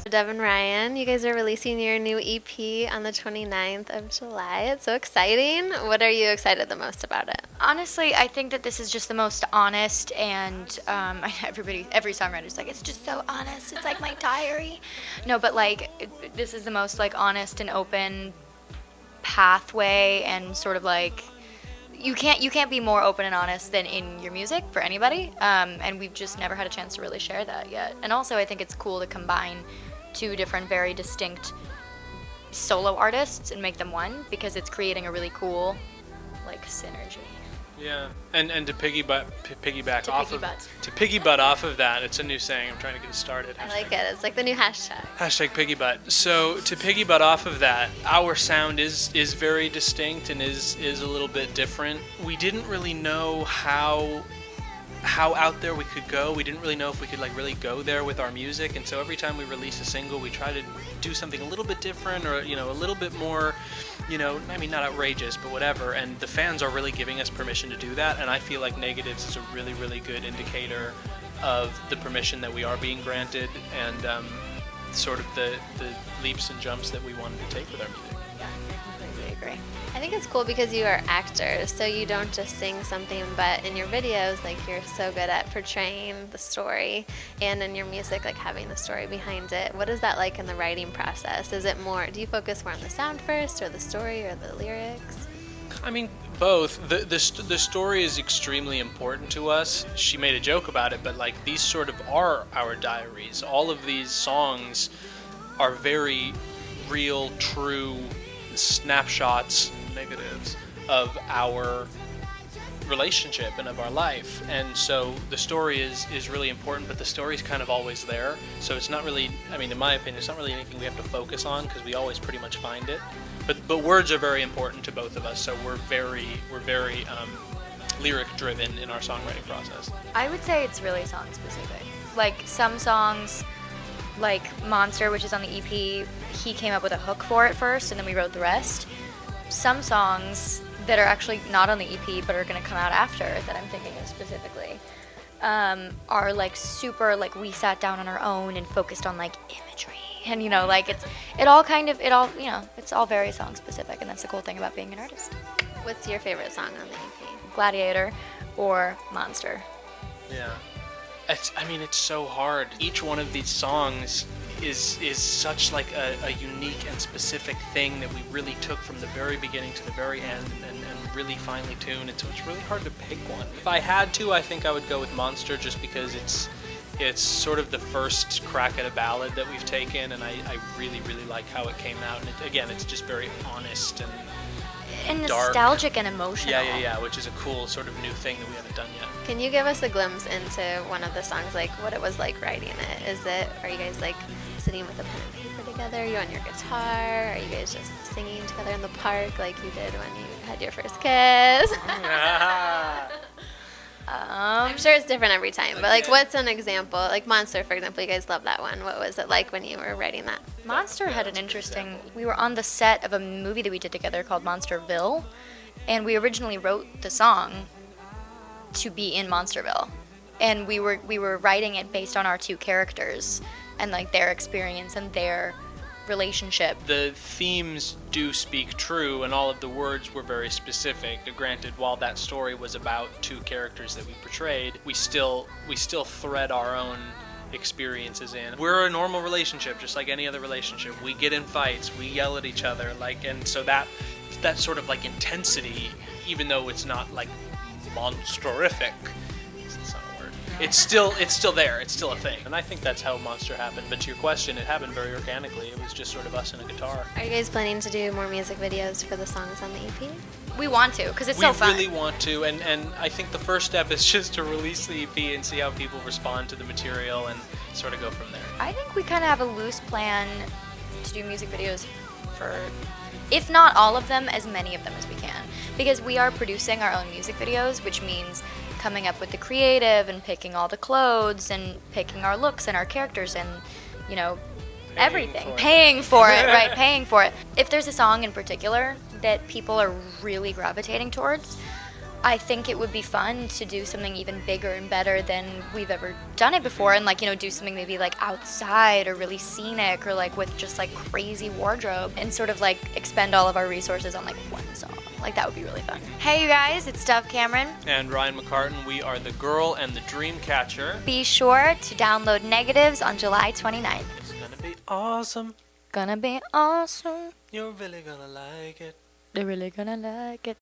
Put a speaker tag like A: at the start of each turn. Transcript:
A: Dev and Ryan, you guys are releasing your new EP on the 29th of July. It's so exciting. What are you excited the most about it?
B: Honestly, I think that this is just the most honest, and every songwriter's like, it's just so honest. It's like my diary. No, but like, this is the most like honest and open pathway, and sort of like, you can't be more open and honest than in your music for anybody. And we've just never had a chance to really share that yet. And also, I think it's cool to combine two different, very distinct solo artists and make them one, because it's creating a really cool like synergy.
C: Yeah, and to piggyback off of that, it's a new saying. I'm trying to get it started.
A: I like it. It's like the new hashtag.
C: Hashtag piggybutt. So to piggybutt off of that, our sound is very distinct and is a little bit different. We didn't really know how out there we could go. We didn't really know if we could like really go there with our music, and so every time we release a single, we try to do something a little bit different, or a little bit more, I mean, not outrageous, but whatever. And the fans are really giving us permission to do that, and I feel like Negatives is a really, really good indicator of the permission that we are being granted, and sort of the leaps and jumps that we wanted to take with our music.
B: Yeah, I completely agree.
A: I think it's cool because you are actors, so you don't just sing something, but in your videos, like, you're so good at portraying the story, and in your music, like, having the story behind it. What is that like in the writing process? Is it more, do you focus more on the sound first, or the story, or the lyrics?
C: I mean, both. The story is extremely important to us. She made a joke about it, but like, these sort of are our diaries. All of these songs are very real, true snapshots, negatives, of our relationship and of our life. And so the story is really important, but the story's kind of always there. So it's not really, I mean, in my opinion, it's not really anything we have to focus on, because we always pretty much find it. But words are very important to both of us, so we're very lyric driven in our songwriting process.
B: I would say it's really song specific. Like, some songs, like Monster, which is on the EP, he came up with a hook for it first, and then we wrote the rest. Some songs that are actually not on the EP but are going to come out after, that I'm thinking of specifically, are like super, like, we sat down on our own and focused on like imagery, and like, it's all very song specific, and that's the cool thing about being an artist.
A: What's your favorite song on the EP?
B: Gladiator or Monster.
C: Yeah. It's so hard. Each one of these songs is such like a unique and specific thing that we really took from the very beginning to the very end, and really finely tuned, and so it's really hard to pick one. If I had to, I think I would go with Monster, just because it's sort of the first crack at a ballad that we've taken, and I really, really like how it came out. And again, it's just very honest and dark.
B: Nostalgic and emotional.
C: Yeah, which is a cool sort of new thing that we haven't done yet.
A: Can you give us a glimpse into one of the songs, like what it was like writing it? Are you guys like sitting with a pen and paper together? Are you on your guitar? Are you guys just singing together in the park like you did when you had your first kiss? I'm sure it's different every time, but like, what's an example? Like Monster, for example, you guys love that one. What was it like when you were writing that?
B: Monster had an interesting, we were on the set of a movie that we did together called Monsterville, and we originally wrote the song to be in Monsterville, and we were writing it based on our two characters and like their experience and their relationship.
C: The themes do speak true, and all of the words were very specific. Granted, while that story was about two characters that we portrayed, we still thread our own experiences in. We're a normal relationship, just like any other relationship. We get in fights, we yell at each other, and so that sort of like intensity, even though it's not like monsterific, it's not a word, it's still there, it's still a thing. And I think that's how Monster happened. But to your question, it happened very organically. It was just sort of us and a guitar.
A: Are you guys planning to do more music videos for the songs on the EP?
B: We want to, because it's so fun.
C: We really want to, and I think the first step is just to release the EP and see how people respond to the material and sort of go from there.
B: I think we kind of have a loose plan to do music videos for, if not all of them, as many of them as we can. Because we are producing our own music videos, which means coming up with the creative and picking all the clothes and picking our looks and our characters and, everything. Paying for it, right, paying for it. If there's a song in particular that people are really gravitating towards, I think it would be fun to do something even bigger and better than we've ever done it before, and like, you know, do something maybe like outside or really scenic or like with just like crazy wardrobe, and sort of like expend all of our resources on like one song. Like that would be really fun. Hey you guys, it's Dove Cameron.
C: And Ryan McCartan, we are the Girl and The Dreamcatcher.
B: Be sure to download Negatives on July 29th.
C: It's gonna be awesome.
B: Gonna be awesome.
C: You're really gonna like it.
B: They're really gonna like it.